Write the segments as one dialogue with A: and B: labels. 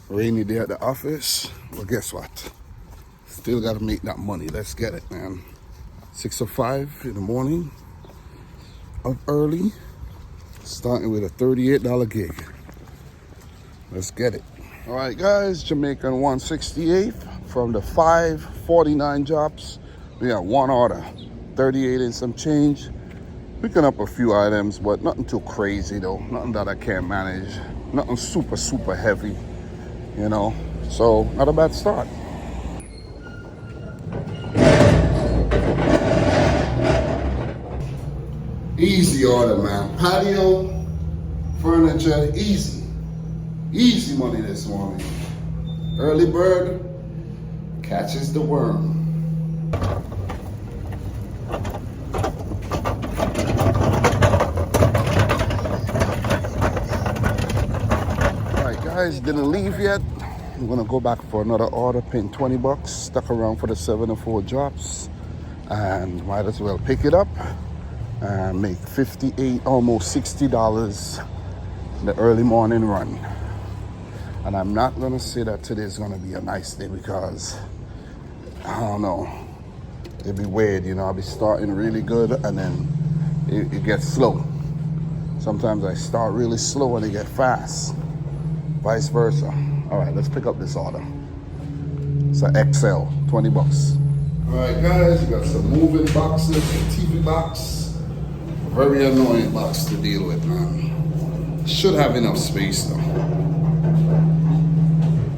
A: Rainy day at the office. Well, guess what? Still gotta make that money. Let's get it, man. 6:05 in the morning, up early, starting with a $38 gig. Let's get it. All right, guys, Jamaican 168th from the 549 jobs. We got one order, 38 and some change. Picking up a few items, but nothing too crazy though. Nothing that I can't manage. Nothing super heavy, you know. So not a bad start. Easy order, man. Patio, furniture, easy. Easy money this morning. Early bird catches the worm. Alright guys, didn't leave yet. I'm gonna go back for another order, paying $20. Stuck around for the 7 and 4 drops. And might as well pick it up and make $58, almost $60 the early morning run. And I'm not gonna say that today's gonna be a nice day because I don't know, it'd be weird, you know. I'll be starting really good and then it gets slow. Sometimes I start really slow and it get fast, vice versa. All right, let's pick up this order. It's an XL, $20. All right guys, we got some moving boxes, a TV box. Very annoying box to deal with, man. Should have enough space though.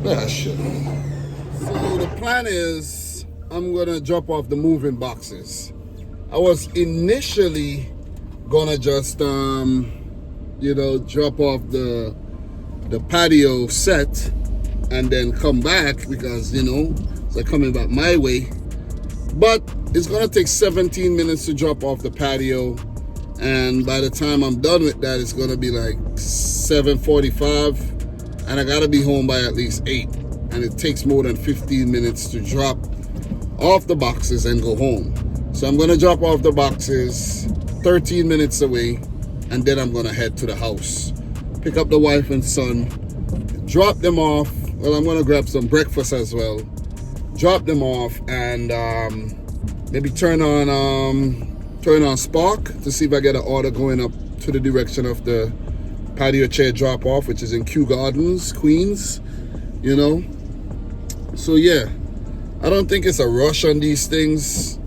A: Yeah, I should. So the plan is I'm gonna drop off the moving boxes. I was initially gonna just you know, drop off the patio set and then come back because, you know, it's like coming back my way. But it's gonna take 17 minutes to drop off the patio. And by the time I'm done with that, it's gonna be like 7:45, and I gotta be home by at least 8. And it takes more than 15 minutes to drop off the boxes and go home. So I'm gonna drop off the boxes 13 minutes away, and then I'm gonna head to the house, pick up the wife and son, drop them off. Well, I'm gonna grab some breakfast as well, drop them off, and maybe turn on Spark to see if I get an order going up to the direction of the patio chair drop off, which is in Kew Gardens, Queens, you know. So yeah, I don't think it's a rush on these things.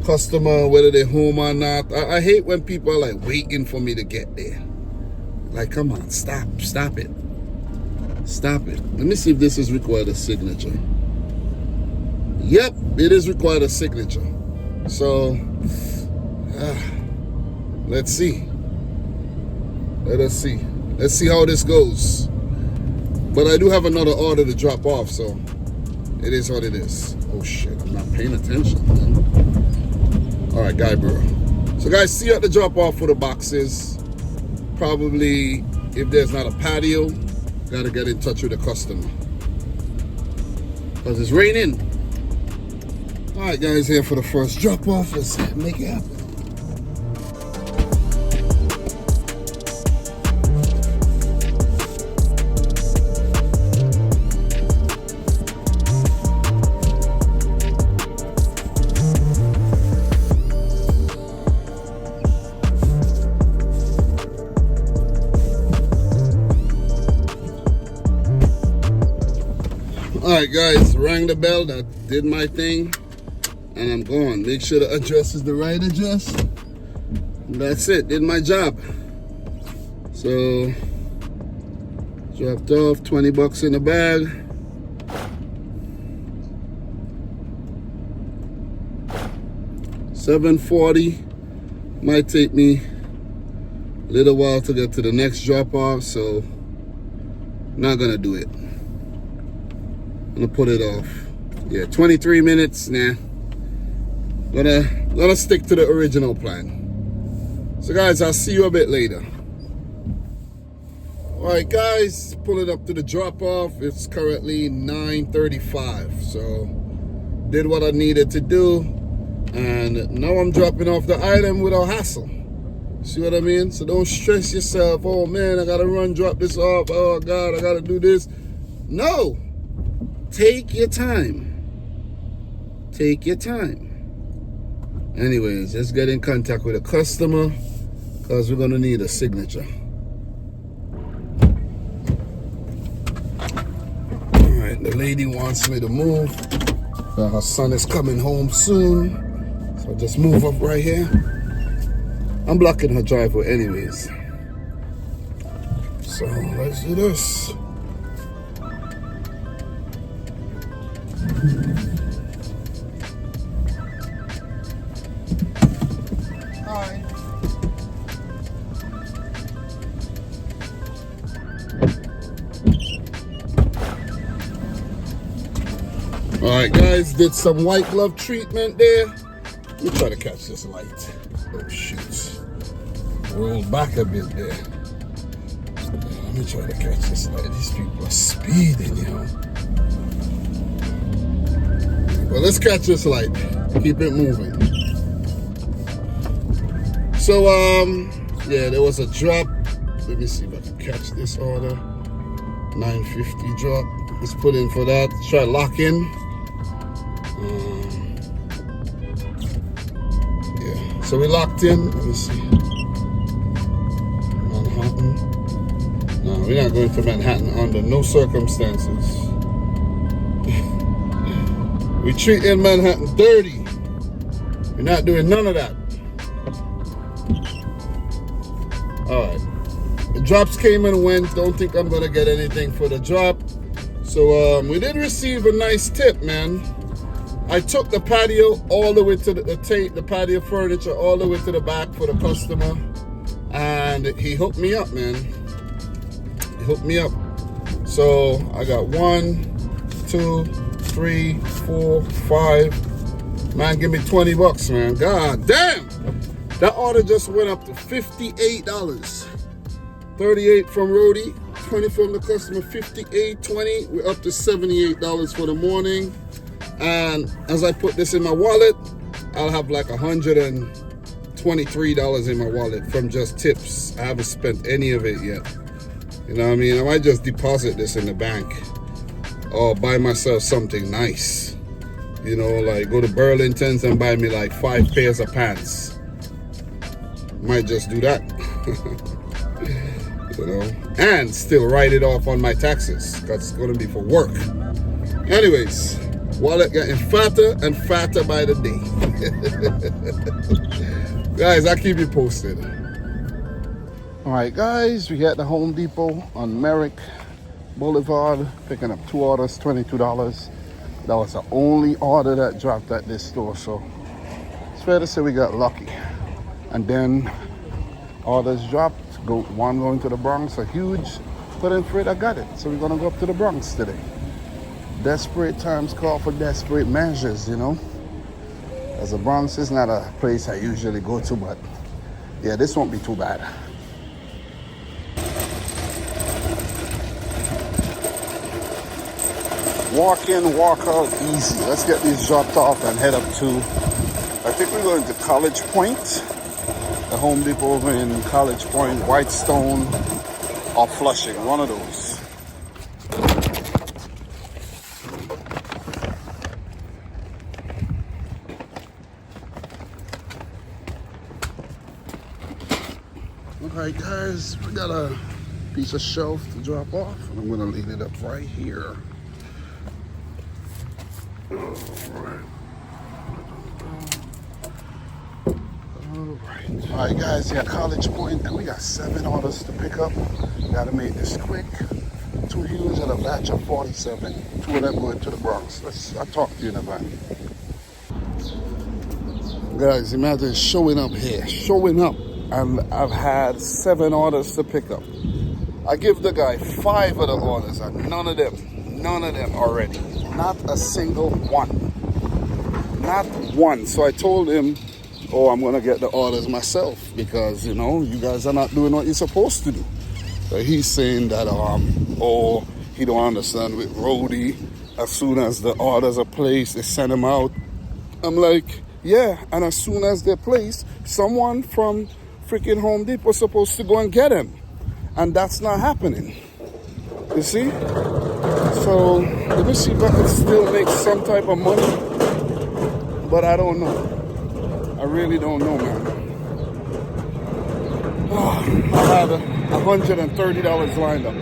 A: Customer, whether they're home or not. I hate when people are like waiting for me to get there. Like, come on, stop it. Stop it. Let me see if this is required a signature. Yep, it is required a signature. So let's see. Let's see how this goes. But I do have another order to drop off, so it is what it is. Oh shit, I'm not paying attention, man. All right, guy bro. So guys, see you at the drop off for the boxes. Probably if there's not a patio, gotta get in touch with the customer because it's raining. All right guys, here for the first drop off. Let's make it happen. All right guys, rang the bell, that did my thing, and I'm gone. Make sure the address is the right address. That's it, did my job. So dropped off, $20 in the bag. $7.40. Might take me a little while to get to the next drop off, so not gonna do it. I'm gonna put it off. Yeah, 23 minutes. Nah. Gonna stick to the original plan. So guys, I'll see you a bit later. All right guys, pulling up to the drop off. It's currently 9:35. So did what I needed to do, and now I'm dropping off the item without hassle. See what I mean? So don't stress yourself. Oh man, I gotta run, drop this off. Oh God, I gotta do this. No. Take your time. Take your time. Anyways, just get in contact with a customer because we're going to need a signature. Alright, the lady wants me to move. Her son is coming home soon. So I'll just move up right here. I'm blocking her driveway anyways. So let's do this. Hi. Alright guys, did some white glove treatment there. Let me try to catch this light. Oh shoot. Roll back a bit there. Let me try to catch this light. These people are speeding, you know. Well, let's catch this light. Keep it moving. So, yeah, there was a drop. Let me see if I can catch this order. 950 drop. Let's put in for that. Try lock in. Yeah, so we locked in. Let me see. Manhattan. No, we're not going to Manhattan under no circumstances. We treating Manhattan dirty. We're not doing none of that. Alright. The drops came and went. Don't think I'm gonna get anything for the drop. So we did receive a nice tip, man. I took the patio all the way to the patio furniture all the way to the back for the customer. And he hooked me up, man. He hooked me up. So I got 1, 2, 3, 4, 5. Man, give me 20 bucks, man. God damn. That order just went up to $58. 38 from Rody, 20 from the customer, 58, 20. We're up to $78 for the morning. And as I put this in my wallet, I'll have like $123 in my wallet from just tips. I haven't spent any of it yet. You know what I mean? I might just deposit this in the bank or buy myself something nice. You know, like go to Burlington's and buy me like 5 pairs of pants. Might just do that. You know, and still write it off on my taxes because it's going to be for work. Anyways, wallet getting fatter and fatter by the day. Guys, I'll keep you posted. All right, guys, we at the Home Depot on Merrick Boulevard, picking up 2 orders, $22. That was the only order that dropped at this store, so it's fair to say we got lucky. And then orders dropped. One going to the Bronx, a huge put in for it. I got it. So we're gonna go up to the Bronx today. Desperate times call for desperate measures, you know. As the Bronx is not a place I usually go to, but yeah, this won't be too bad. Walk in, walk out, easy. Let's get these dropped off and head up to, I think we're going to College Point. The Home Depot over in College Point, Whitestone, or Flushing, one of those. Alright guys, we got a piece of shelf to drop off, and I'm gonna leave it up right here. Alright guys, yeah, College Point, and we got 7 orders to pick up. Gotta make this quick. 2 huge and a batch of 47. 2 of them going to the Bronx. I'll talk to you in a minute. Guys, imagine showing up here, and I've had 7 orders to pick up. I give the guy 5 of the orders, and none of them are ready. Not a single one. Not one. So I told him, oh, I'm gonna get the orders myself because, you know, you guys are not doing what you're supposed to do. So he's saying that, oh, he don't understand with Rody. As soon as the orders are placed, they send them out. I'm like, yeah, and as soon as they're placed, someone from freaking Home Depot is supposed to go and get them. And that's not happening. You see? So let me see if I can still make some type of money, but I don't know. I really don't know, man. Oh, I have $130 lined up.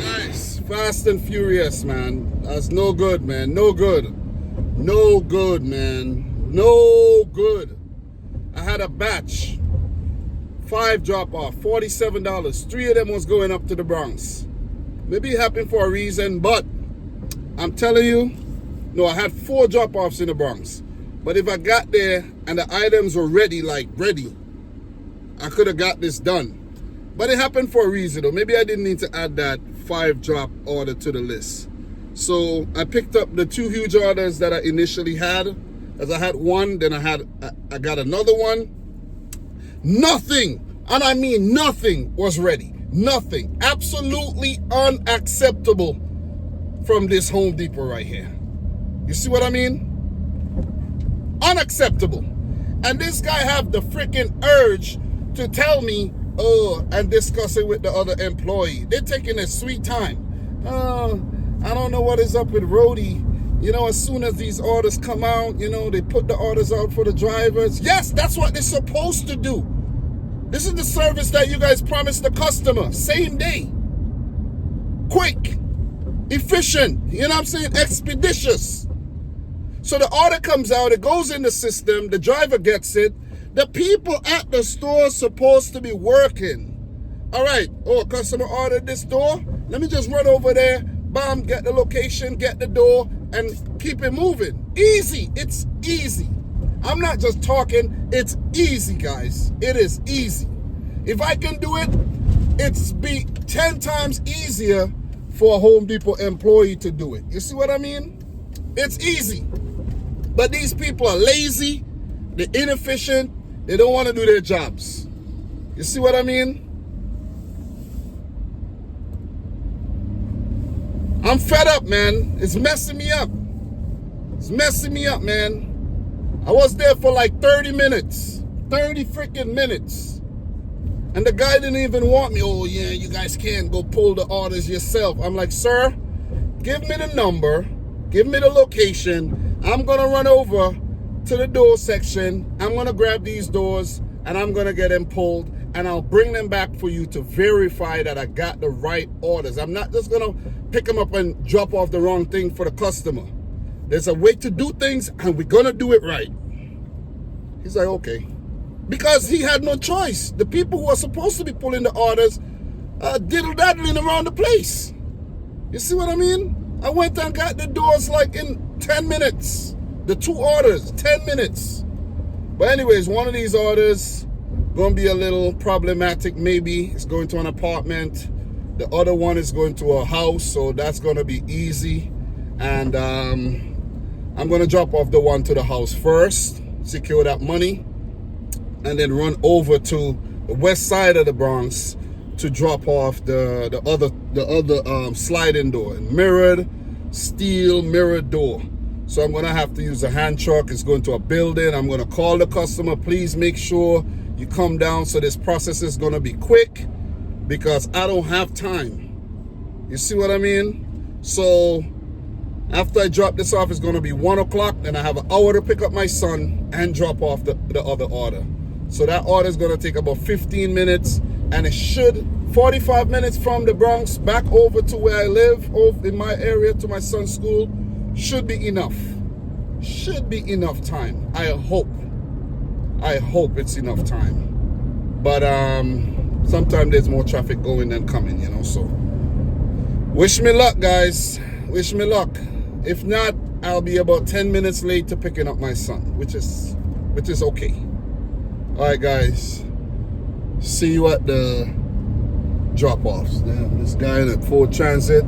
A: Nice, Fast and Furious, man. That's no good, man. No good. No good, man. No good. I had a batch. 5 drop off, $47. 3 of them was going up to the Bronx. Maybe it happened for a reason, but I'm telling you, no, I had 4 drop offs in the Bronx. But if I got there and the items were ready, I could have got this done. But it happened for a reason, though. Maybe I didn't need to add that 5 drop order to the list. So I picked up the 2 huge orders that I initially had. As I had one, then I got another one. Nothing, and I mean nothing, was ready. Nothing. Absolutely unacceptable from this Home Depot right here. You see what I mean? Unacceptable. And this guy have the freaking urge to tell me, oh, and discuss it with the other employee. They're taking their sweet time. I don't know what is up with Rhodey. You know, as soon as these orders come out, you know, they put the orders out for the drivers. Yes, that's what they're supposed to do. This is the service that you guys promised the customer. Same day. Quick. Efficient. You know what I'm saying? Expeditious. So the order comes out, it goes in the system, the driver gets it. The people at the store are supposed to be working. All right, oh, customer ordered this door. Let me just run over there, bam, get the location, get the door, and keep it moving. Easy, it's easy. I'm not just talking, it's easy, guys. It is easy. If I can do it, it's be 10 times easier for a Home Depot employee to do it. You see what I mean? It's easy. But these people are lazy, they're inefficient, they don't want to do their jobs. You see what I mean? I'm fed up, man. It's messing me up. It's messing me up, man. I was there for like 30 minutes. 30 freaking minutes. And the guy didn't even want me. Oh, yeah, you guys can't go pull the orders yourself. I'm like, sir, give me the number. Give me the location. I'm going to run over to the door section. I'm going to grab these doors and I'm going to get them pulled. And I'll bring them back for you to verify that I got the right orders. I'm not just going to pick them up and drop off the wrong thing for the customer. There's a way to do things and we're going to do it right. He's like, okay. Because he had no choice. The people who are supposed to be pulling the orders diddle-daddling around the place. You see what I mean? I went and got the doors like in 10 minutes. The 2 orders, 10 minutes. But anyways, one of these orders going to be a little problematic maybe. It's going to an apartment. The other one is going to a house, so that's going to be easy. And I'm going to drop off the one to the house first, secure that money, and then run over to the west side of the Bronx to drop off the other sliding door, mirrored steel mirrored door. So I'm gonna have to use a hand truck. It's going to a building. I'm gonna call the customer. Please make sure you come down. So this process is gonna be quick because I don't have time. You see what I mean? So after I drop this off, it's gonna be 1 o'clock. Then I have an hour to pick up my son and drop off the other order. So that order is gonna take about 15 minutes, and it should 45 minutes from the Bronx back over to where I live, over in my area to my son's school. Should be enough. Should be enough time. I hope it's enough time. But sometimes there's more traffic going than coming, you know. So wish me luck, guys. Wish me luck. If not, I'll be about 10 minutes late to picking up my son, which is okay. All right, guys. See you at the drop-offs. Damn, this guy in a Ford Transit,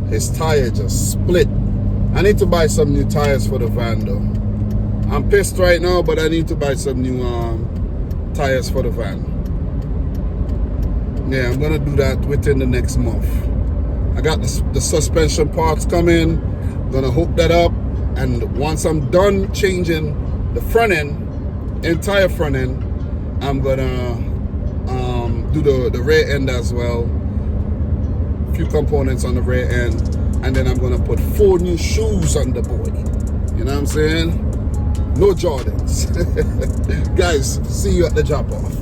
A: his tire just split. I need to buy some new tires for the van though. I'm pissed right now, but I need to buy some new tires for the van. Yeah, I'm gonna do that within the next month. I got the suspension parts coming. I'm gonna hook that up, and once I'm done changing the front end, entire front end, I'm gonna do the rear end as well. few components on the rear end, and then I'm gonna put 4 new shoes on the boy. You know what I'm saying? No Jordans. Guys, see you at the drop off.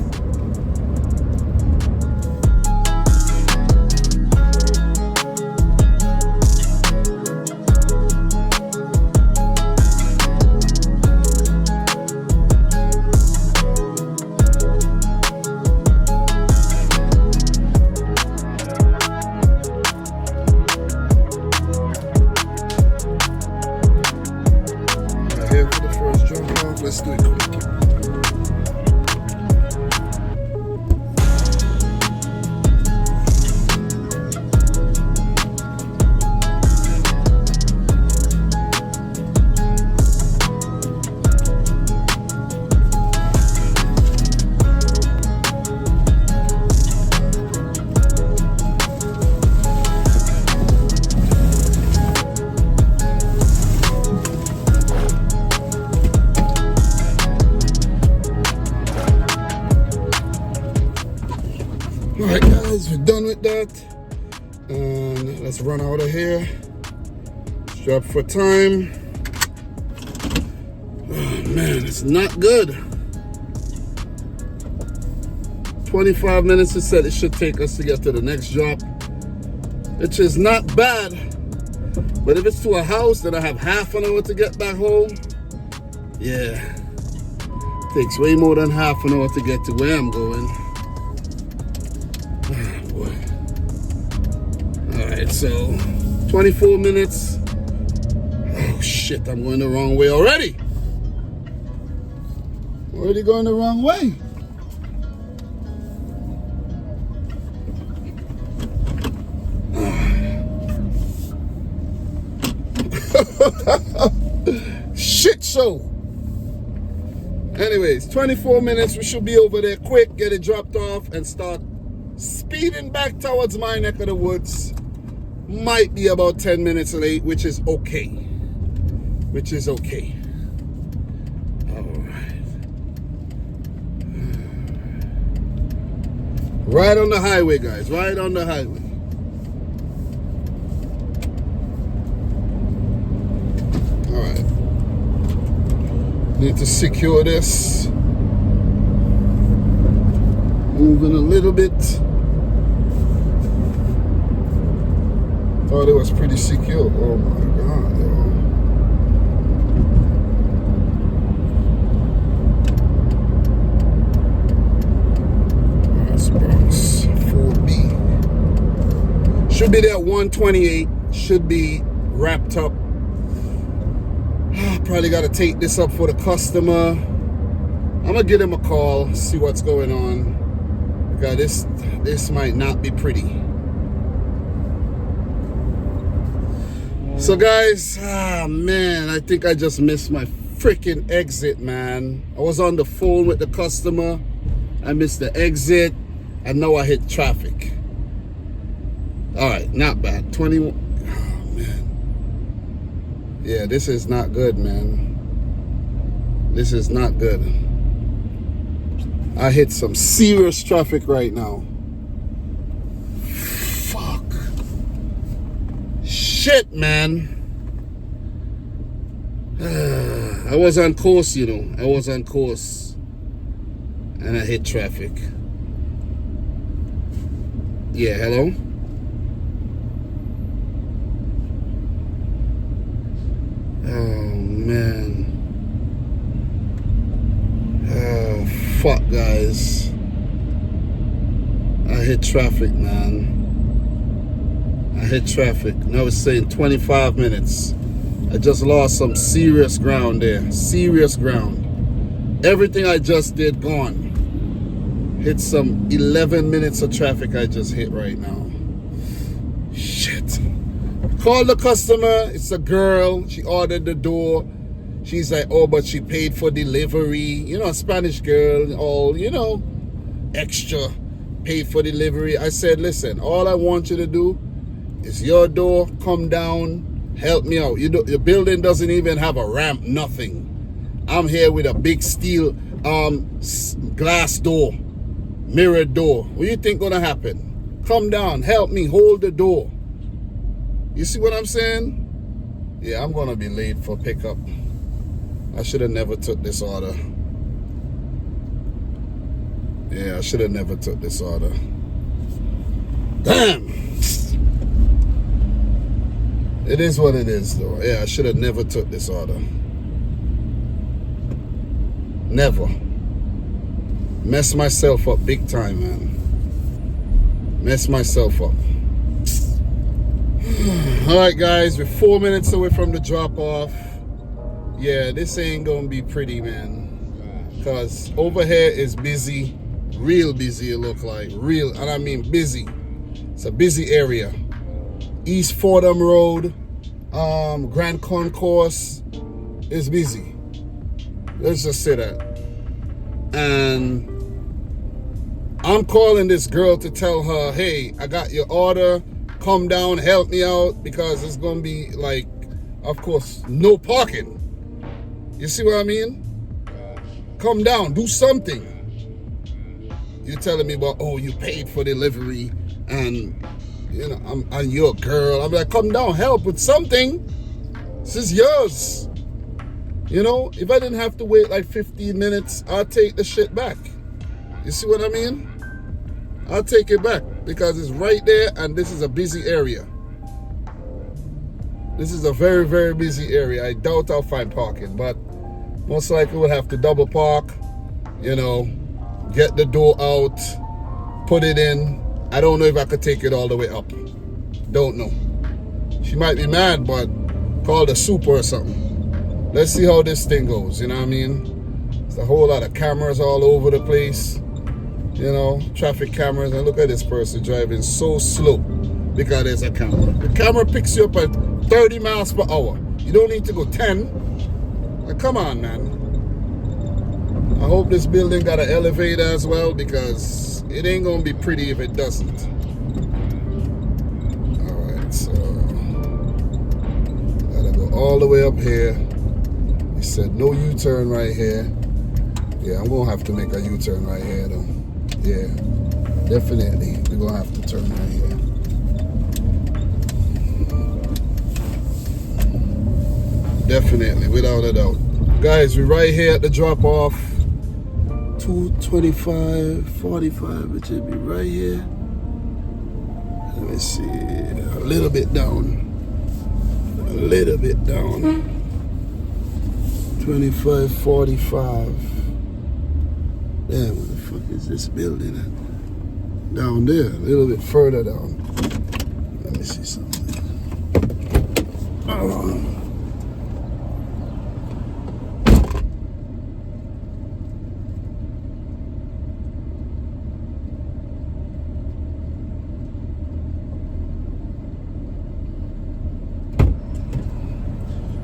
A: Let's do it quick. Alright guys, we're done with that. And let's run out of here. Strap for time. Oh man, it's not good. 25 minutes it said it should take us to get to the next drop, which is not bad. But if it's to a house, then I have half an hour to get back home. Yeah, takes way more than half an hour to get to where I'm going. Oh boy. Alright, so 24 minutes. Oh shit, I'm going the wrong way already. Already going the wrong way. Shit show. Anyways, 24 minutes. We should be over there quick, get it dropped off, and start speeding back towards my neck of the woods. Might be about 10 minutes late, which is okay. Which is okay. Alright. Right on the highway, guys. Right on the highway. Alright. Need to secure this. Moving a little bit. Thought it was pretty secure. Oh my god, yo. That's Bronx 4B. Should be there at 128. Should be wrapped up. Probably got to take this up for the customer. I'm gonna give him a call, see what's going on. Because this might not be pretty. So guys, man, I think I just missed my freaking exit, man. I was on the phone with the customer. I missed the exit, and now I hit traffic. All right, not bad. 21. Oh man. Yeah, this is not good, man. This is not good. I hit some serious traffic right now. Fuck. Shit, man. I was on course, you know. I was on course. And I hit traffic. Yeah, hello? Oh, man. Oh, fuck, guys. I hit traffic, man. I hit traffic. Now it's saying 25 minutes. I just lost some serious ground there. Serious ground. Everything I just did, gone. Hit some 11 minutes of traffic I just hit right now. Shit. Called the customer. It's a girl. She ordered the door. She's like, oh, but she paid for delivery. You know, a Spanish girl, all, you know, extra. Paid for delivery. I said, listen, all I want you to do is your door, come down, help me out. Your building doesn't even have a ramp, nothing. I'm here with a big steel glass door, mirrored door. What do you think gonna happen? Come down, help me, hold the door. You see what I'm saying? Yeah, I'm gonna be late for pickup. I should have never took this order. Yeah, I should have never took this order. Damn! It is what it is, though. Yeah, I should have never took this order. Never. Mess myself up big time, man. Mess myself up. Alright guys, we're 4 minutes away from the drop off. Yeah, this ain't gonna be pretty, man. Cause over here is busy. Real busy it look like. Real, and I mean busy. It's a busy area. East Fordham Road, Grand Concourse is busy. Let's just say that. And I'm calling this girl to tell her, hey, I got your order. Come down, help me out, because it's gonna be like, of course, no parking. You see what I mean? Come down, do something. You're telling me about, oh, you paid for delivery, and you know, and you're a girl. I'm like, come down, help with something. This is yours. You know, if I didn't have to wait like 15 minutes, I'll take the shit back. You see what I mean? I'll take it back because it's right there, and this is a busy area. This is a very, very busy area. I doubt I'll find parking, but most likely we'll have to double park, you know, get the door out, put it in. I don't know if I could take it all the way up. Don't know. She might be mad, but call the super or something. Let's see how this thing goes, you know what I mean? There's a whole lot of cameras all over the place. You know, traffic cameras, and look at this person driving so slow because there's a camera. The camera picks you up at 30 miles per hour. You don't need to go 10. Like, come on, man. I hope this building got an elevator as well, because it ain't gonna be pretty if it doesn't. Alright, so gotta go all the way up here. He said no U-turn right here. Yeah, I'm gonna have to make a U-turn right here though. Yeah, definitely. We're gonna have to turn right here. Definitely, without a doubt. Guys, we're right here at the drop off. 225, it should be right here. Let me see. A little bit down. A little bit down. 2545. Damn, where the fuck is this building at? Down there, a little bit further down. Let me see something.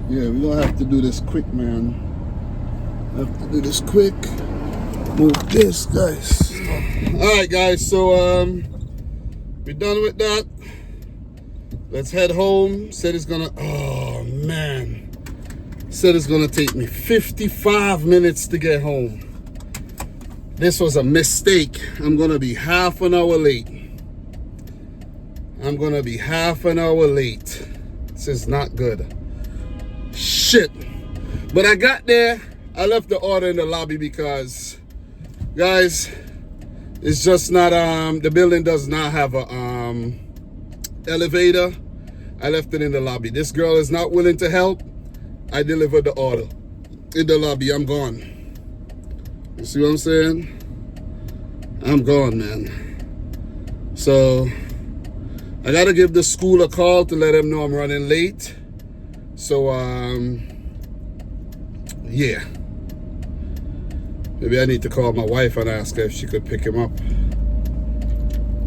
A: Yeah, we're gonna have to do this quick, man. Have to do this quick. Move this, guys. Alright guys, so we're done with that. Let's head home. Said it's gonna, oh man. Said it's gonna take me 55 minutes to get home. This was a mistake. I'm gonna be half an hour late. I'm gonna be half an hour late. This is not good. Shit. But I got there. I left the order in the lobby because, guys, it's just not, the building does not have a elevator. I left it in the lobby. This girl is not willing to help. I delivered the order in the lobby. I'm gone. You see what I'm saying? I'm gone, man. So I gotta give the school a call to let them know I'm running late. So yeah, maybe I need to call my wife and ask her if she could pick him up.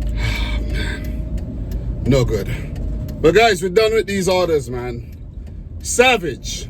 A: Oh, man, no good. But guys, we're done with these orders, man. Savage,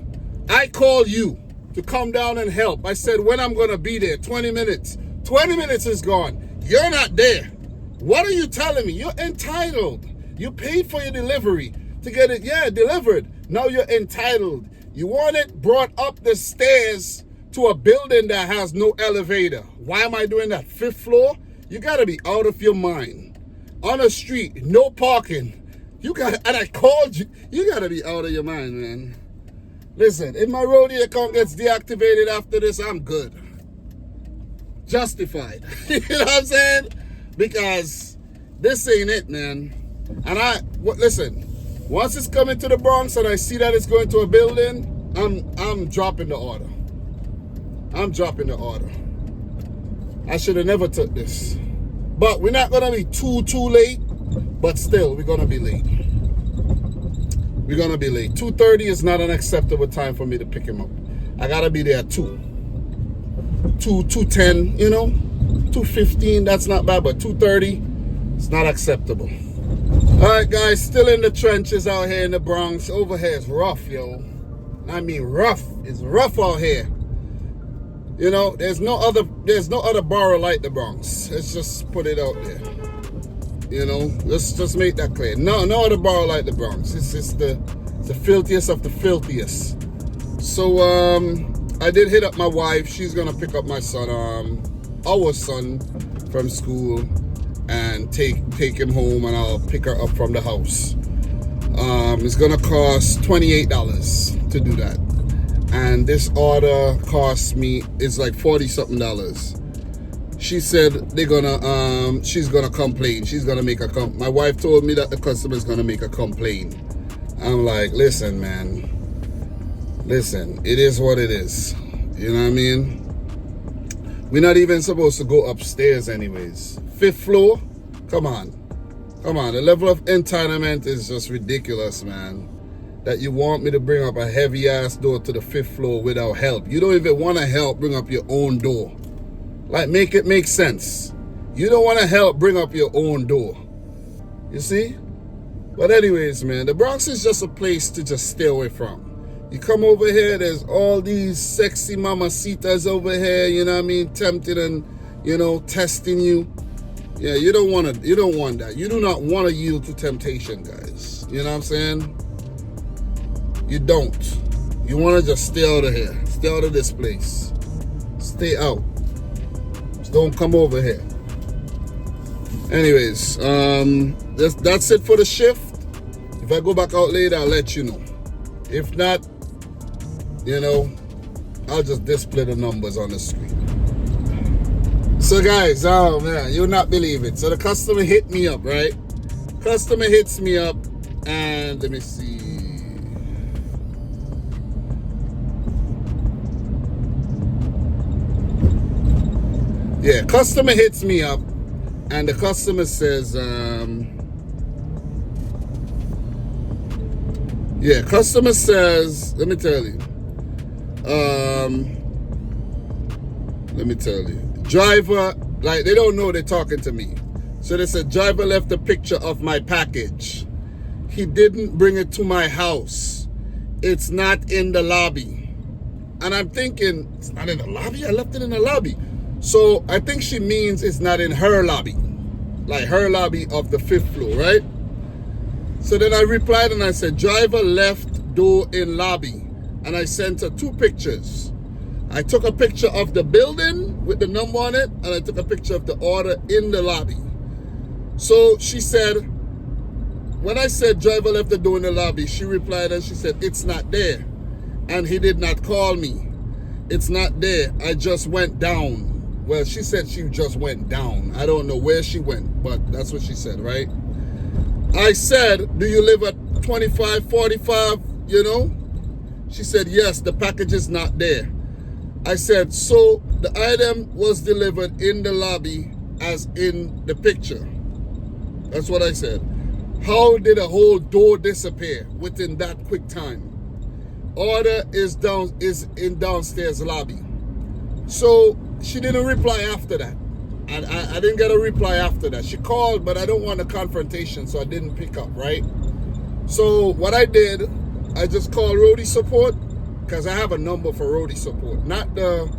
A: I call you to come down and help. I said when I'm gonna be there. 20 minutes. 20 minutes is gone. You're not there. What are you telling me? You're entitled. You paid for your delivery to get it, yeah, delivered. Now you're entitled. You want it brought up the stairs to a building that has no elevator. Why am I doing that? 5th floor? You gotta be out of your mind. on the street, no parking. And I called you. You gotta be out of your mind, man. Listen, if my roadie account gets deactivated after this, I'm good. Justified. You know what I'm saying? Because this ain't it, man. And listen, once it's coming to the Bronx and I see that it's going to a building, I'm dropping the order. I'm dropping the order. I should have never took this. But we're not gonna be too late, but still we're gonna be late. We're gonna be late. 2:30 is not an acceptable time for me to pick him up. I gotta be there at 2:10, you know? 2:15, that's not bad, but 2:30, it's not acceptable. Alright guys, still in the trenches out here in the Bronx. Over here is rough, yo. I mean rough. It's rough out here. You know, there's no other borough like the Bronx. Let's just put it out there. You know, let's just make that clear. No other borough like the Bronx. It's the filthiest of the filthiest. So I did hit up my wife. She's gonna pick up my son, our son, from school and take him home, and I'll pick her up from the house. It's gonna cost $28 to do that. And this order cost me, it's like $40-something. She said she's gonna complain. She's gonna make my wife told me that the customer's gonna make a complaint. I'm like, listen, man. Listen, it is what it is. You know what I mean? We're not even supposed to go upstairs anyways. 5th floor? Come on. Come on. The level of entitlement is just ridiculous, man. That you want me to bring up a heavy ass door to the 5th floor without help. You don't even want to help bring up your own door. Like, make it make sense. You don't want to help bring up your own door. You see? But anyways, man, the Bronx is just a place to just stay away from. You come over here, there's all these sexy mamacitas over here, you know what I mean, tempting and, you know, testing you. Yeah, you don't want that. You do not want to yield to temptation, guys. You know what I'm saying? You don't. You want to just stay out of here. Stay out of this place. Stay out. Just don't come over here. Anyways, that's it for the shift. If I go back out later, I'll let you know. If not, you know, I'll just display the numbers on the screen. So guys, oh man, you'll not believe it. So the customer hit me up, right? Customer hits me up, and let me see. Yeah, customer hits me up, and the customer says, yeah, customer says, let me tell you, driver, like, they don't know they're talking to me. So they said, driver left a picture of my package. He didn't bring it to my house. It's not in the lobby. And I'm thinking, it's not in the lobby? I left it in the lobby. So I think she means it's not in her lobby. Like her lobby of the 5th floor, right? So then I replied and I said, driver left door in lobby. And I sent her 2 pictures. I took a picture of the building with the number on it, and I took a picture of the order in the lobby. So she said, when I said driver left the door in the lobby, she replied and she said, it's not there. And he did not call me. It's not there. I just went down. Well, she said she just went down. I don't know where she went, but that's what she said, right? I said, do you live at 2545, you know? She said, yes, the package is not there. I said, so the item was delivered in the lobby as in the picture. That's what I said. How did a whole door disappear within that quick time? Order is in downstairs lobby. So she didn't reply after that. I didn't get a reply after that. She called, but I don't want a confrontation, so I didn't pick up, right? So what I did, I just called roadie support, because I have a number for roadie support, not the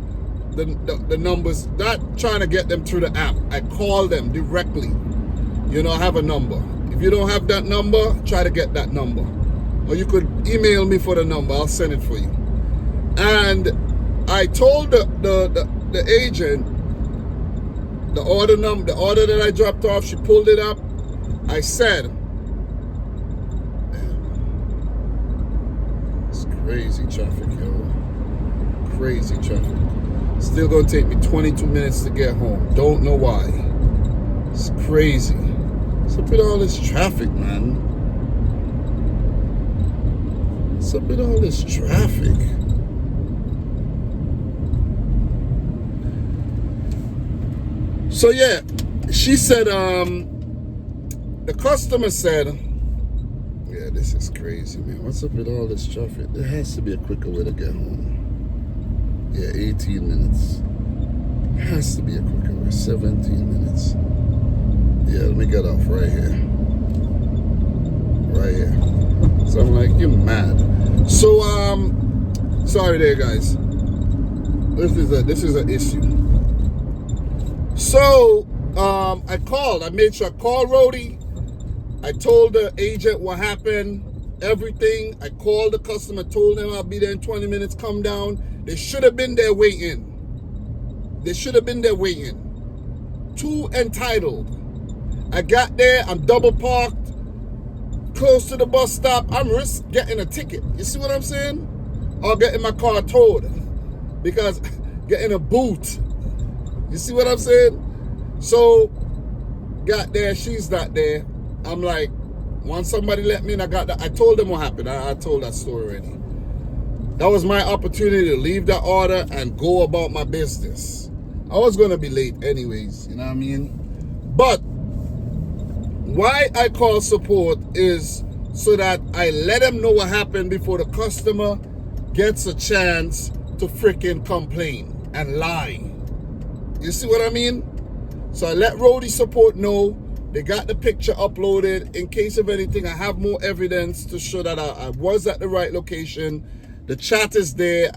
A: numbers, not trying to get them through the app. I call them directly. You know, I have a number. If you don't have that number, try to get that number. Or you could email me for the number. I'll send it for you. And I told the agent the order that I dropped off. She pulled it up. I said, it's crazy traffic, yo. Crazy traffic. Still gonna take me 22 minutes to get home. Don't know why. It's crazy. What's up with all this traffic, man? What's up with all this traffic? So yeah, she said, the customer said, yeah, this is crazy, man. What's up with all this traffic? There has to be a quicker way to get home. Yeah, 18 minutes. There has to be a quicker way. 17 minutes. Yeah, let me get off right here. Right here. So I'm like, you're mad. So, sorry there, guys. This is an issue. So, I called. I made sure I called Rody. I told the agent what happened, everything. I called the customer, told them I'll be there in 20 minutes, come down. They should have been there waiting. They should have been there waiting. Too entitled. I got there, I'm double parked, close to the bus stop. I'm risk getting a ticket. You see what I'm saying? Or getting my car towed. Because getting a boot. You see what I'm saying? So, got there, she's not there. I'm like, once somebody let me in, I told them what happened. I told that story already. That was my opportunity to leave the order and go about my business. I was going to be late anyways, you know what I mean? But why I call support is so that I let them know what happened before the customer gets a chance to freaking complain and lie. You see what I mean? So I let Rody support know. They got the picture uploaded. In case of anything, I have more evidence to show that I was at the right location. The chat is there.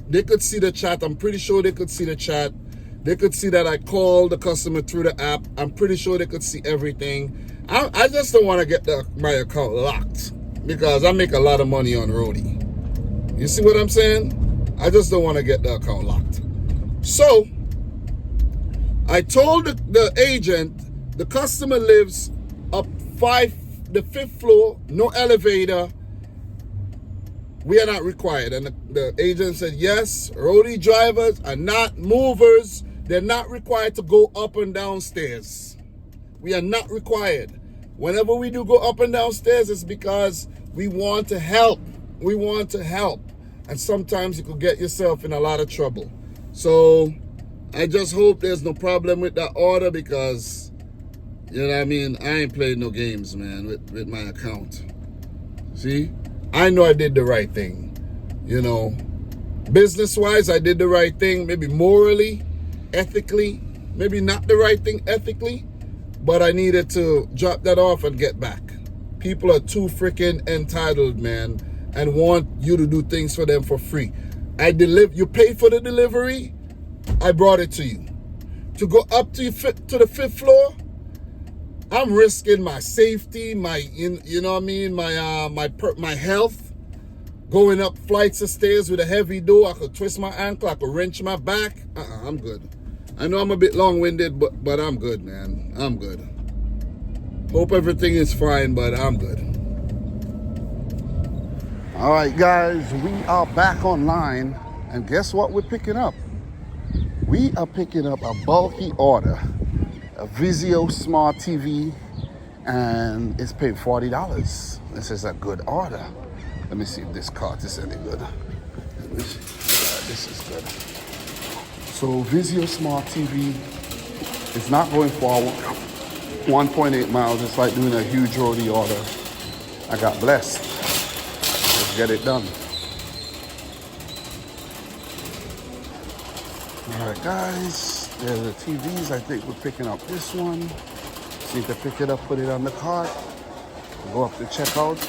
A: They could see the chat. I'm pretty sure they could see the chat. They could see that I called the customer through the app. I'm pretty sure they could see everything. I just don't want to get my account locked because I make a lot of money on Rody. You see what I'm saying? I just don't want to get the account locked. So, I told the agent, the customer lives up the fifth floor, no elevator. We are not required. And the agent said, yes, Rody drivers are not movers. They're not required to go up and down stairs. We are not required. Whenever we do go up and down stairs, it's because we want to help. We want to help. And sometimes you could get yourself in a lot of trouble. So I just hope there's no problem with that order because, you know what I mean, I ain't playing no games, man, with my account. See? I know I did the right thing. You know, business-wise, I did the right thing. Maybe morally, ethically, maybe not the right thing ethically, but I needed to drop that off and get back. People are too freaking entitled, man, and want you to do things for them for free. You pay for the delivery, I brought it to you. To go up to the fifth floor, I'm risking my safety, you know what I mean, my health. Going up flights of stairs with a heavy door, I could twist my ankle, I could wrench my back. I'm good. I know I'm a bit long-winded, but I'm good, man. I'm good. Hope everything is fine, but I'm good. All right, guys, we are back online, and guess what we're picking up? We are picking up a bulky order, a Vizio Smart TV, and it's paid $40. This is a good order. Let me see if this cart is any good. This is good. So Vizio Smart TV is not going for 1.8 miles. It's like doing a huge Rody order. I got blessed. Let's get it done. All right, guys. There's the TVs. I think we're picking up this one. See if they pick it up, put it on the cart. Go up to checkout.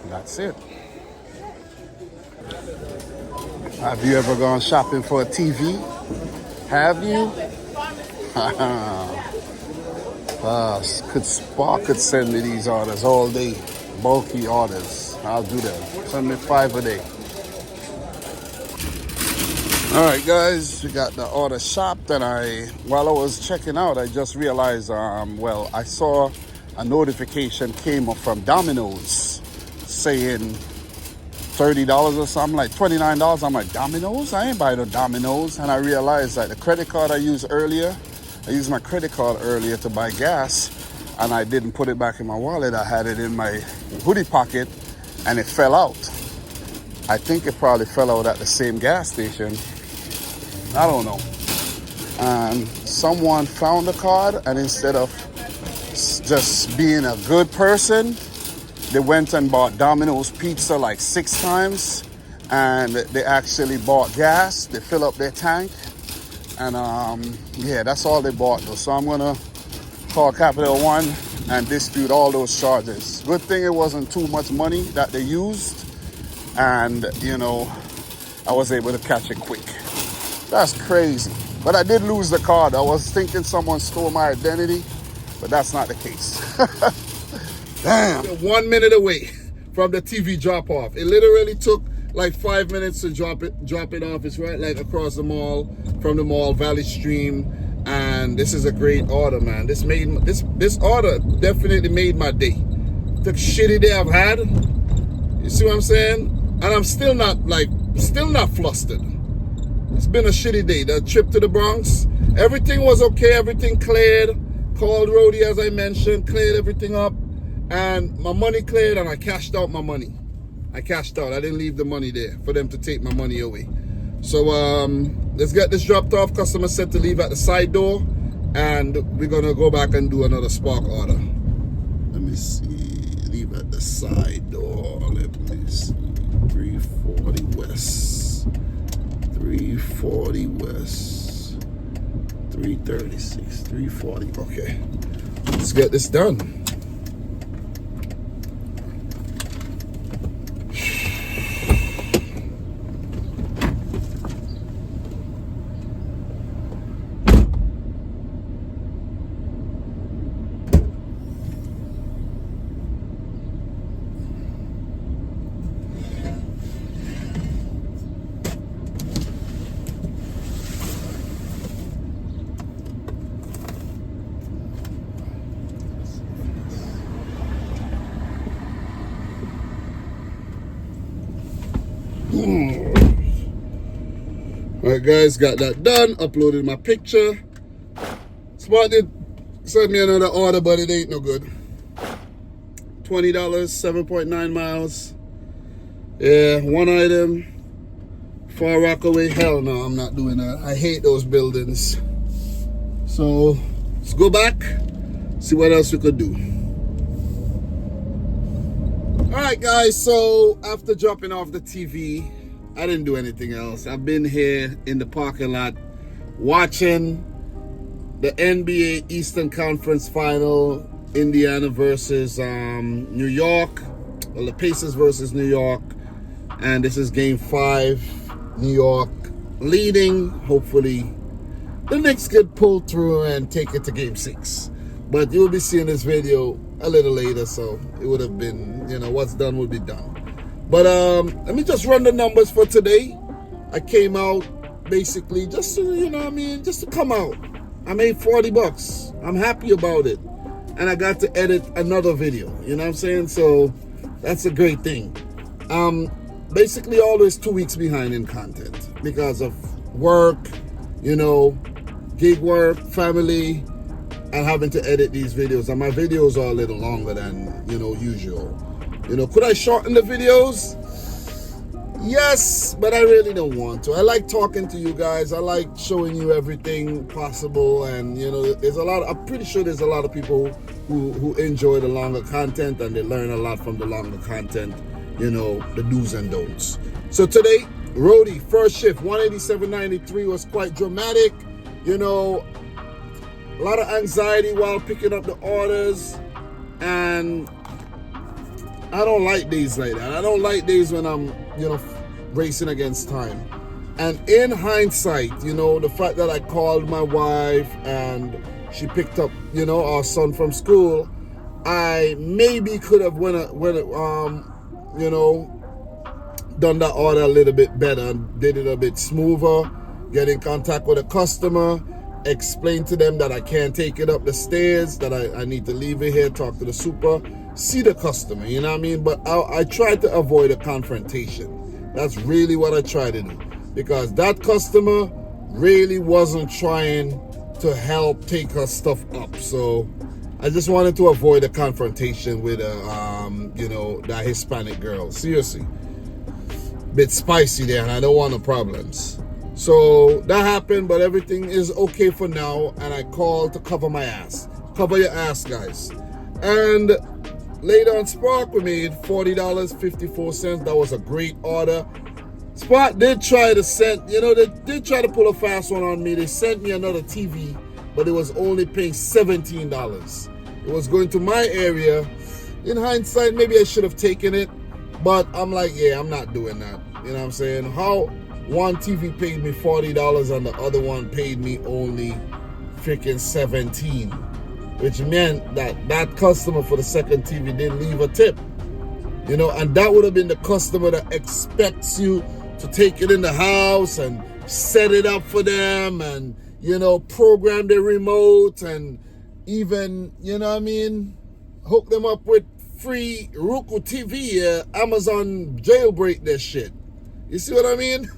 A: That's it. Have you ever gone shopping for a TV? Have you? Spark could send me these orders all day. Bulky orders. I'll do them. Send me 5 a day. All right, guys, we got the order shopped, and while I was checking out, I just realized, I saw a notification came up from Domino's saying $30 or something, like $29. I'm like, Domino's? I ain't buying no Domino's. And I realized that the credit card I used my credit card earlier to buy gas, and I didn't put it back in my wallet. I had it in my hoodie pocket, and it fell out. I think it probably fell out at the same gas station. I don't know. And someone found the card, and instead of just being a good person, they went and bought Domino's pizza like 6 times, and they actually bought gas. They fill up their tank, and yeah, that's all they bought though. So I'm gonna call Capital One and dispute all those charges. Good thing it wasn't too much money that they used, and you know, I was able to catch it quick. That's crazy. But I did lose the card. I was thinking someone stole my identity, but that's not the case. Damn. 1 minute away from the TV drop off. It literally took like 5 minutes to drop it off. It's right like across the mall, from the mall, Valley Stream. And this is a great order, man. This order definitely made my day. The shitty day I've had. You see what I'm saying? And I'm still not flustered. It's been a shitty day. The trip to the Bronx, everything was okay. Everything cleared. Called Rody, as I mentioned, cleared everything up. And my money cleared, and I cashed out my money. I cashed out. I didn't leave the money there for them to take my money away. So let's get this dropped off. Customer said to leave at the side door, and we're gonna go back and do another Spark order. Let me see. Leave at the side door. Let me see. 340 West. 340 West. 336. 340. Okay. Let's get this done. Alright guys, got that done, uploaded my picture. Smart did send me another order, but it ain't no good. $20, 7.9 miles. Yeah, one item. Far Rockaway, hell no, I'm not doing that. I hate those buildings. So let's go back, see what else we could do. Alright guys, so after dropping off the TV, I didn't do anything else. I've been here in the parking lot watching the NBA Eastern Conference Final, Indiana versus New York. Well, the Pacers versus New York. And this is game 5. New York leading. Hopefully the Knicks get pulled through and take it to game 6. But you'll be seeing this video a little later, so it would have been, you know, what's done will be done. But let me just run the numbers for today. I came out basically just to, you know what I mean, just to come out. I made $40. I'm happy about it. And I got to edit another video, you know what I'm saying? So that's a great thing. Basically always 2 weeks behind in content because of work, you know, gig work, family, and having to edit these videos. And my videos are a little longer than, you know, usual. You know, could I shorten the videos? Yes, but I really don't want to. I like talking to you guys. I like showing you everything possible. And, you know, there's a lot, I'm pretty sure there's a lot of people who enjoy the longer content and they learn a lot from the longer content, you know, the do's and don'ts. So today, Rody, first shift, 187.93 was quite dramatic. You know, a lot of anxiety while picking up the orders, and I don't like days like that. I don't like days when I'm, you know, racing against time. And in hindsight, you know, the fact that I called my wife and she picked up, you know, our son from school, I maybe could have you know, done that order a little bit better and did it a bit smoother, get in contact with a customer, explain to them that I can't take it up the stairs, that I need to leave it here, talk to the super, see the customer, you know what I mean? But I try to avoid a confrontation. That's really what I try to do, because that customer really wasn't trying to help take her stuff up. So I just wanted to avoid a confrontation with that Hispanic girl. Seriously, bit spicy there, and I don't want no problems. So that happened, but everything is okay for now, and I called to cover my ass. Cover your ass, guys. And later on Spark, we made $40.54. That was a great order. Spark did try to send, they did try to pull a fast one on me. They sent me another TV, but it was only paying $17. It was going to my area. In hindsight, maybe I should have taken it, but I'm like, yeah, I'm not doing that. You know what I'm saying? How one TV paid me $40 and the other one paid me only freaking $17, which meant that customer for the second TV didn't leave a tip. And that would have been the customer that expects you to take it in the house and set it up for them and, program the remote and even, hook them up with free Roku TV, Amazon jailbreak this shit. You see what I mean?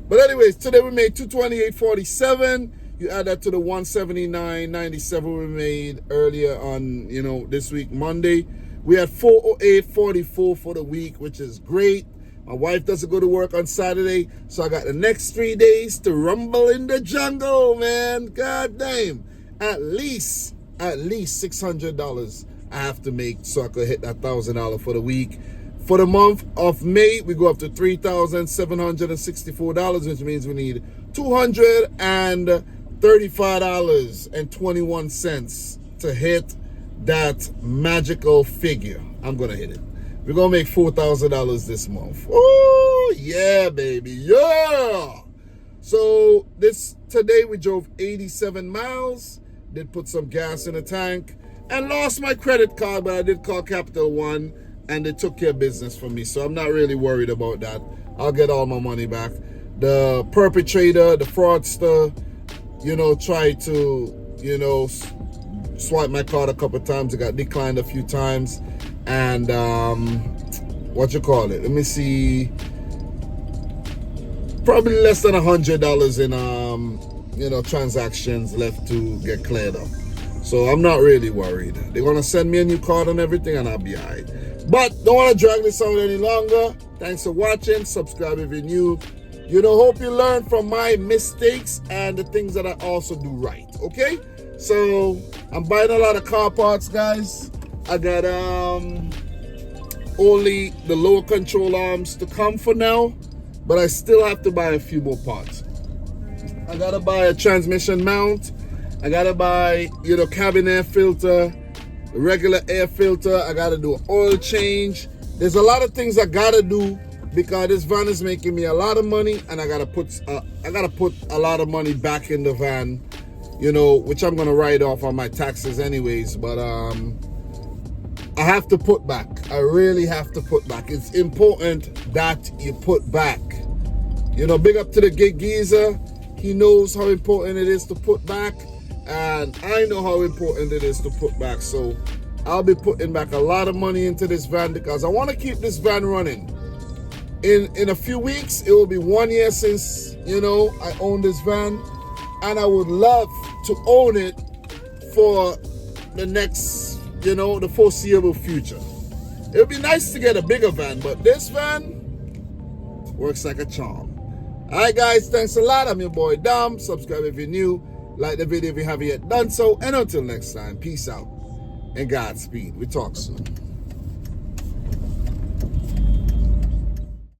A: But anyways, today we made $228.47. You add that to the $179.97 we made earlier on, this week, Monday. We had $408.44 for the week, which is great. My wife doesn't go to work on Saturday, so I got the next 3 days to rumble in the jungle, man. God damn. At least $600 I have to make so I could hit that $1,000 for the week. For the month of May, we go up to $3,764, which means we need $235.21 to hit that magical figure. I'm going to hit it. We're going to make $4,000 this month. Oh, yeah, baby. Yeah. So today we drove 87 miles, did put some gas in the tank, and lost my credit card, but I did call Capital One, and they took care of business for me. So I'm not really worried about that. I'll get all my money back. The perpetrator, the fraudster, tried to, swipe my card a couple of times. It got declined a few times. And let me see, probably less than $100 in transactions left to get cleared up. So I'm not really worried. They're gonna send me a new card and everything, and I'll be all right. But don't want to drag this out any longer. Thanks for watching. Subscribe if you're new. Hope you learn from my mistakes and the things that I also do right. Okay? So I'm buying a lot of car parts, guys. I got only the lower control arms to come for now, but I still have to buy a few more parts. I gotta buy a transmission mount. I gotta buy, cabin air filter, regular air filter. I gotta do an oil change. There's a lot of things I gotta do because this van is making me a lot of money, and I gotta put a lot of money back in the van, which I'm gonna write off on my taxes anyways. But I have to put back. I really have to put back. It's important that you put back. Big up to the gig geezer. He knows how important it is to put back, and I know how important it is to put back. So I'll be putting back a lot of money into this van because I want to keep this van running. In a few weeks, it will be 1 year since, I own this van, and I would love to own it for the next, the foreseeable future. It would be nice to get a bigger van, but this van works like a charm. All right, guys, thanks a lot. I'm your boy Dom. Subscribe if you're new. Like the video if you haven't yet done so. And until next time, peace out and Godspeed. We talk soon.